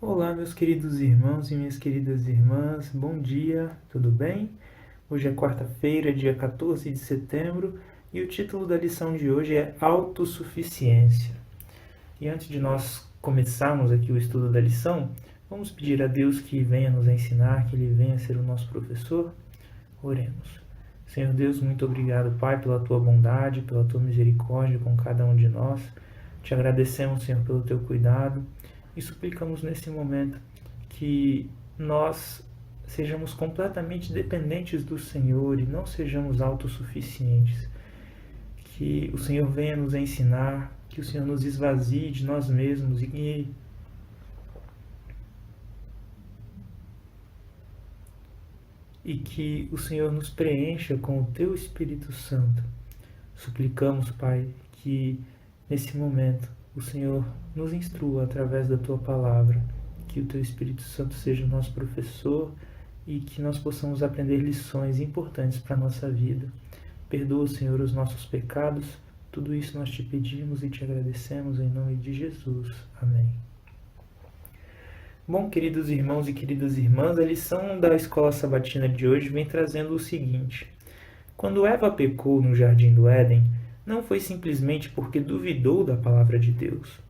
Olá, meus queridos irmãos e minhas queridas irmãs, bom dia, tudo bem? Hoje é quarta-feira, dia 14 de setembro, e o título da lição de hoje é Autossuficiência. E antes de nós começarmos aqui o estudo da lição, vamos pedir a Deus que venha nos ensinar, que Ele venha ser o nosso professor? Oremos. Senhor Deus, muito obrigado, Pai, pela Tua bondade, pela Tua misericórdia com cada um de nós. Te agradecemos, Senhor, pelo Teu cuidado e suplicamos nesse momento que nós sejamos completamente dependentes do Senhor e não sejamos autossuficientes. Que o Senhor venha nos ensinar, que o Senhor nos esvazie de nós mesmos e que o Senhor nos preencha com o Teu Espírito Santo. Suplicamos, Pai, que nesse momento o Senhor nos instrua através da Tua Palavra, que o Teu Espírito Santo seja o nosso professor e que nós possamos aprender lições importantes para a nossa vida. Perdoa, Senhor, os nossos pecados. Tudo isso nós te pedimos e te agradecemos em nome de Jesus. Amém. Bom, queridos irmãos e queridas irmãs, a lição da Escola Sabatina de hoje vem trazendo o seguinte: quando Eva pecou no Jardim do Éden, não foi simplesmente porque duvidou da palavra de Deus.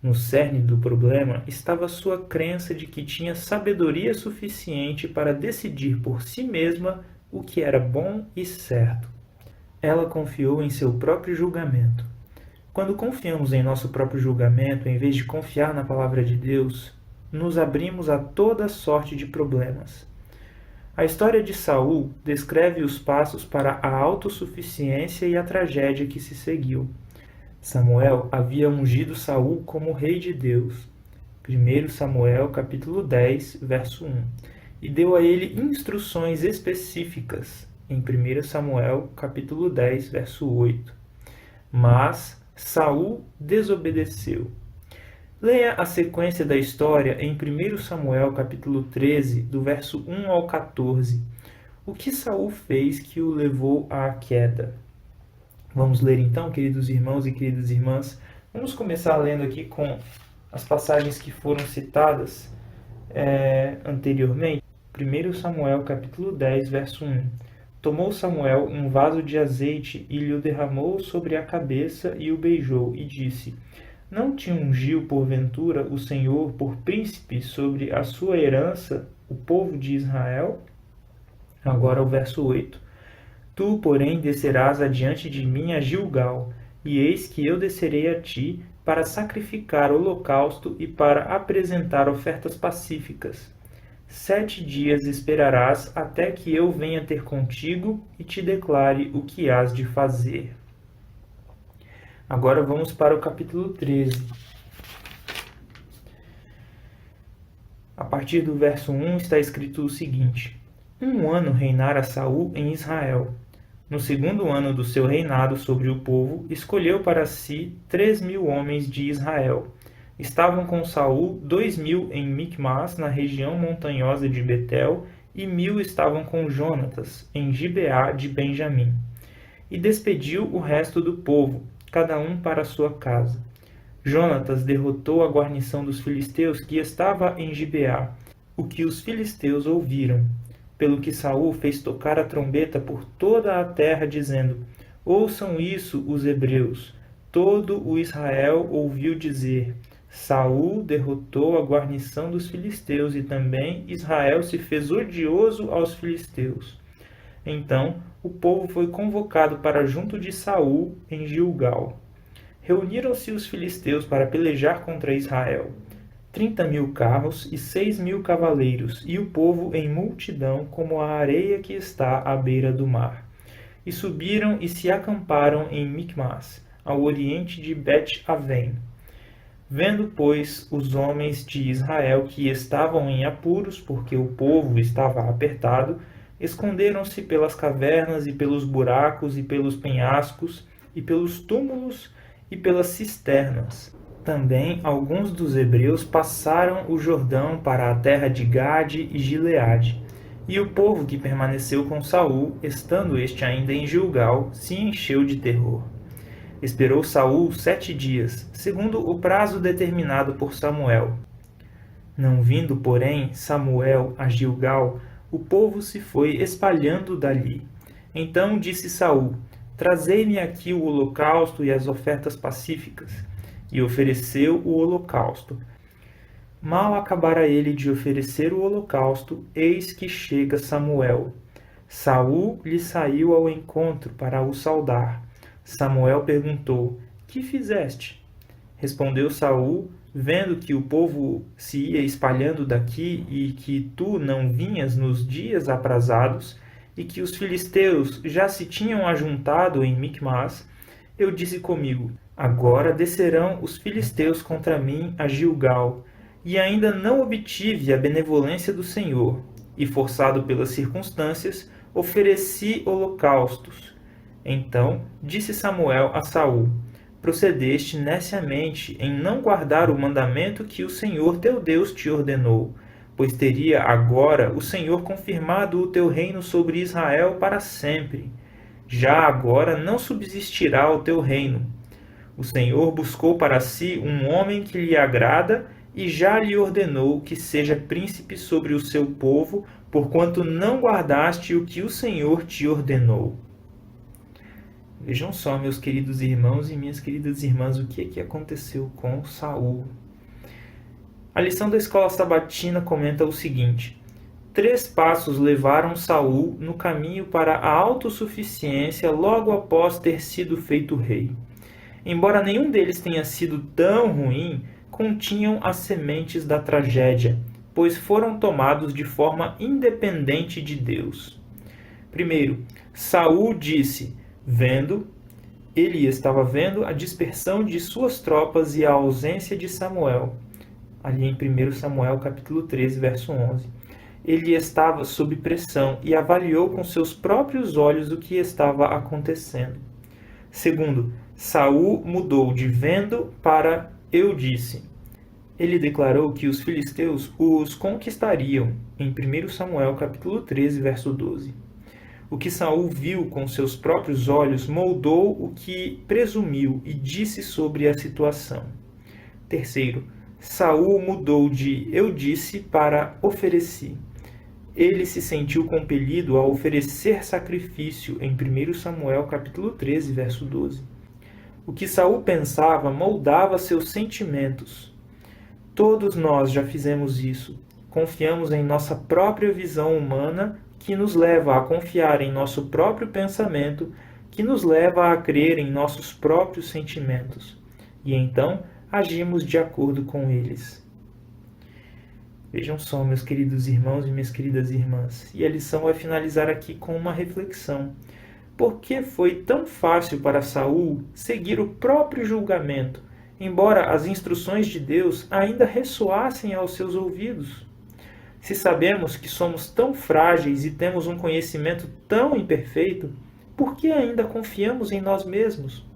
No cerne do problema estava sua crença de que tinha sabedoria suficiente para decidir por si mesma o que era bom e certo. Ela confiou em seu próprio julgamento. Quando confiamos em nosso próprio julgamento, em vez de confiar na palavra de Deus, nos abrimos a toda sorte de problemas. A história de Saul descreve os passos para a autossuficiência e a tragédia que se seguiu. Samuel havia ungido Saul como rei de Deus. 1 Samuel capítulo 10, verso 1. E deu a ele instruções específicas em 1 Samuel capítulo 10, verso 8. Mas Saul desobedeceu. Leia a sequência da história em 1 Samuel capítulo 13, do verso 1 ao 14. O que Saul fez que o levou à queda? Vamos ler então, queridos irmãos e queridas irmãs. Vamos começar lendo aqui com as passagens que foram citadas anteriormente. 1 Samuel capítulo 10, verso 1. Tomou Samuel um vaso de azeite e lhe o derramou sobre a cabeça e o beijou e disse: Não te ungiu porventura o Senhor por príncipe sobre a sua herança, o povo de Israel? Agora o verso 8. Tu, porém, descerás adiante de mim a Gilgal, e eis que eu descerei a ti para sacrificar holocausto e para apresentar ofertas pacíficas. 7 dias esperarás até que eu venha ter contigo e te declare o que hás de fazer. Agora vamos para o capítulo 13. A partir do verso 1 está escrito o seguinte: 1 ano reinara Saul em Israel. No segundo ano do seu reinado sobre o povo, escolheu para si 3.000 homens de Israel. Estavam com Saul 2.000 em Micmas, na região montanhosa de Betel, e 1.000 estavam com Jonatas, em Gibeá de Benjamim. E despediu o resto do povo, cada um para sua casa. Jonatas derrotou a guarnição dos filisteus que estava em Gibeá, o que os filisteus ouviram. Pelo que Saul fez tocar a trombeta por toda a terra, dizendo: Ouçam isso, os hebreus. Todo o Israel ouviu dizer: Saul derrotou a guarnição dos filisteus e também Israel se fez odioso aos filisteus. Então o povo foi convocado para junto de Saul em Gilgal. Reuniram-se os filisteus para pelejar contra Israel. 30.000 carros e 6.000 cavaleiros, e o povo em multidão como a areia que está à beira do mar. E subiram e se acamparam em Micmas, ao oriente de Bet-Avém. Vendo, pois, os homens de Israel que estavam em apuros, porque o povo estava apertado, esconderam-se pelas cavernas e pelos buracos e pelos penhascos e pelos túmulos e pelas cisternas. Também alguns dos hebreus passaram o Jordão para a terra de Gade e Gileade. E o povo que permaneceu com Saul, estando este ainda em Gilgal, se encheu de terror. Esperou Saul 7 dias, segundo o prazo determinado por Samuel. Não vindo, porém, Samuel a Gilgal, o povo se foi espalhando dali. Então disse Saul: Trazei-me aqui o holocausto e as ofertas pacíficas. E ofereceu o holocausto. Mal acabara ele de oferecer o holocausto, eis que chega Samuel. Saul lhe saiu ao encontro para o saudar. Samuel perguntou: Que fizeste? Respondeu Saul: Vendo que o povo se ia espalhando daqui e que tu não vinhas nos dias aprazados, e que os filisteus já se tinham ajuntado em Micmas, eu disse comigo: Agora descerão os filisteus contra mim a Gilgal, e ainda não obtive a benevolência do Senhor, e forçado pelas circunstâncias, ofereci holocaustos. Então disse Samuel a Saul: Procedeste neciamente em não guardar o mandamento que o Senhor teu Deus te ordenou, pois teria agora o Senhor confirmado o teu reino sobre Israel para sempre. Já agora não subsistirá o teu reino. O Senhor buscou para si um homem que lhe agrada e já lhe ordenou que seja príncipe sobre o seu povo, porquanto não guardaste o que o Senhor te ordenou. Vejam só, meus queridos irmãos e minhas queridas irmãs, o que aconteceu com Saul. A lição da escola sabatina comenta o seguinte: 3 passos levaram Saul no caminho para a autossuficiência logo após ter sido feito rei. Embora nenhum deles tenha sido tão ruim, continham as sementes da tragédia, pois foram tomados de forma independente de Deus. Primeiro, Saul disse: Ele estava vendo a dispersão de suas tropas e a ausência de Samuel. Ali em 1 Samuel capítulo 13, verso 11. Ele estava sob pressão e avaliou com seus próprios olhos o que estava acontecendo. Segundo, Saul mudou de vendo para eu disse. Ele declarou que os filisteus os conquistariam em 1 Samuel capítulo 13, verso 12. O que Saul viu com seus próprios olhos moldou o que presumiu e disse sobre a situação. Terceiro, Saul mudou de eu disse para ofereci. Ele se sentiu compelido a oferecer sacrifício em 1 Samuel capítulo 13, verso 12. O que Saul pensava moldava seus sentimentos. Todos nós já fizemos isso. Confiamos em nossa própria visão humana, que nos leva a confiar em nosso próprio pensamento, que nos leva a crer em nossos próprios sentimentos. E então agimos de acordo com eles. Vejam só, meus queridos irmãos e minhas queridas irmãs, e a lição vai finalizar aqui com uma reflexão. Por que foi tão fácil para Saul seguir o próprio julgamento, embora as instruções de Deus ainda ressoassem aos seus ouvidos? Se sabemos que somos tão frágeis e temos um conhecimento tão imperfeito, por que ainda confiamos em nós mesmos?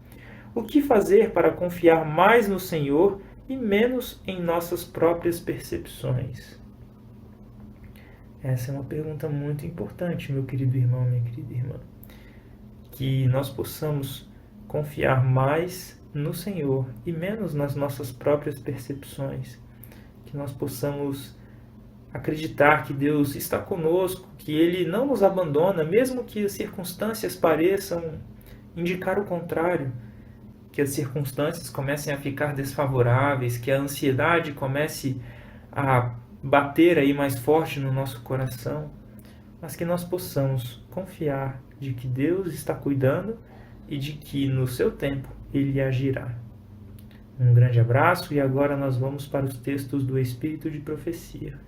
O que fazer para confiar mais no Senhor e menos em nossas próprias percepções? Essa é uma pergunta muito importante, meu querido irmão, minha querida irmã. Que nós possamos confiar mais no Senhor e menos nas nossas próprias percepções. Que nós possamos acreditar que Deus está conosco, que Ele não nos abandona, mesmo que as circunstâncias pareçam indicar o contrário, que as circunstâncias comecem a ficar desfavoráveis, que a ansiedade comece a bater aí mais forte no nosso coração, mas que nós possamos confiar de que Deus está cuidando e de que no seu tempo Ele agirá. Um grande abraço e agora nós vamos para os textos do Espírito de Profecia.